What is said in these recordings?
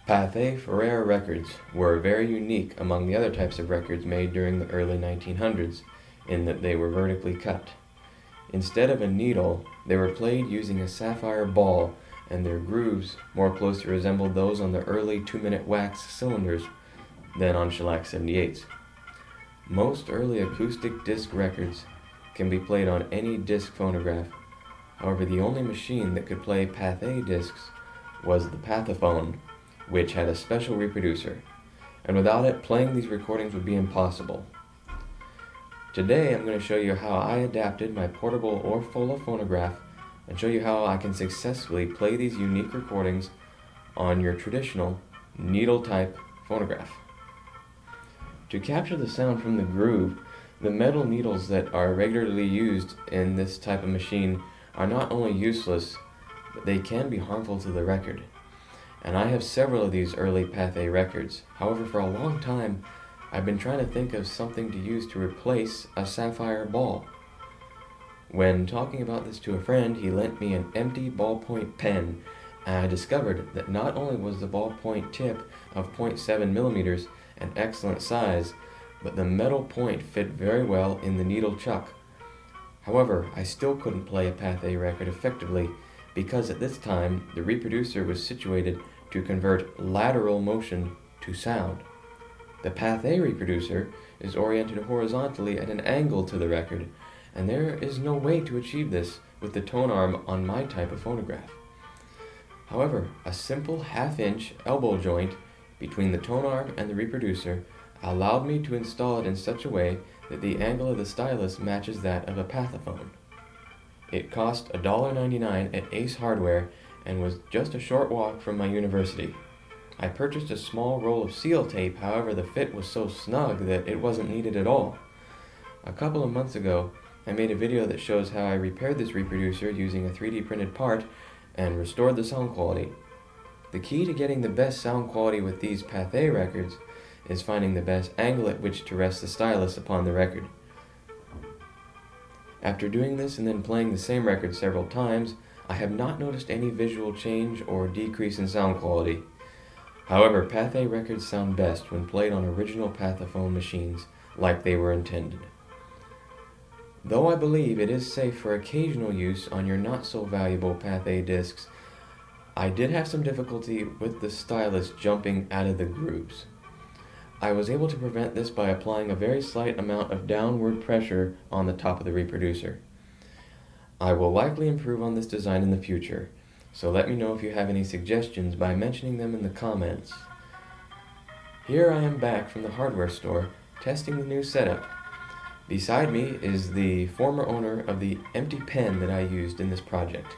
Pathe Ferrer records were very unique among the other types of records made during the early 1900s in that they were vertically cut. Instead of a needle, they were played using a sapphire ball, and their grooves more closely resembled those on the early 2-minute wax cylinders than on shellac 78s. Most early acoustic disc records can be played on any disc phonograph. However, the only machine that could play Pathe discs was the Pathophone, which had a special reproducer, and without it, playing these recordings would be impossible. Today, I'm going to show you how I adapted my portable Orfola phonograph and show you how I can successfully play these unique recordings on your traditional needle-type phonograph. To capture the sound from the groove, the metal needles that are regularly used in this type of machine are not only useless, but they can be harmful to the record. And I have several of these early Pathe records. However, for a long time, I've been trying to think of something to use to replace a sapphire ball. When talking about this to a friend, he lent me an empty ballpoint pen, and I discovered that not only was the ballpoint tip of 0.7 millimeters an excellent size, but the metal point fit very well in the needle chuck. However, I still couldn't play a Pathe record effectively because at this time the reproducer was situated to convert lateral motion to sound. The Pathe reproducer is oriented horizontally at an angle to the record, and there is no way to achieve this with the tone arm on my type of phonograph. However, a simple half-inch elbow joint between the tone arm and the reproducer allowed me to install it in such a way that the angle of the stylus matches that of a Pathophone. It cost $1.99 at Ace Hardware and was just a short walk from my university. I purchased a small roll of seal tape, however the fit was so snug that it wasn't needed at all. A couple of months ago, I made a video that shows how I repaired this reproducer using a 3D printed part and restored the sound quality. The key to getting the best sound quality with these Pathe records is finding the best angle at which to rest the stylus upon the record. After doing this and then playing the same record several times, I have not noticed any visual change or decrease in sound quality. However, Pathe records sound best when played on original Pathophone machines like they were intended. Though I believe it is safe for occasional use on your not-so-valuable Pathe discs, I did have some difficulty with the stylus jumping out of the grooves. I was able to prevent this by applying a very slight amount of downward pressure on the top of the reproducer. I will likely improve on this design in the future, so let me know if you have any suggestions by mentioning them in the comments. Here I am back from the hardware store testing the new setup. Beside me is the former owner of the empty pen that I used in this project.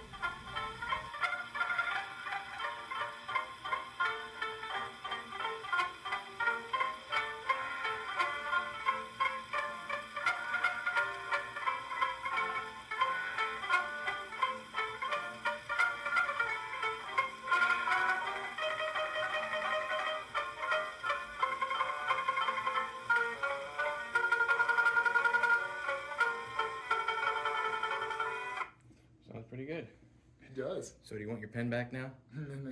Sounds pretty good. It does. So do you want your pen back now? No.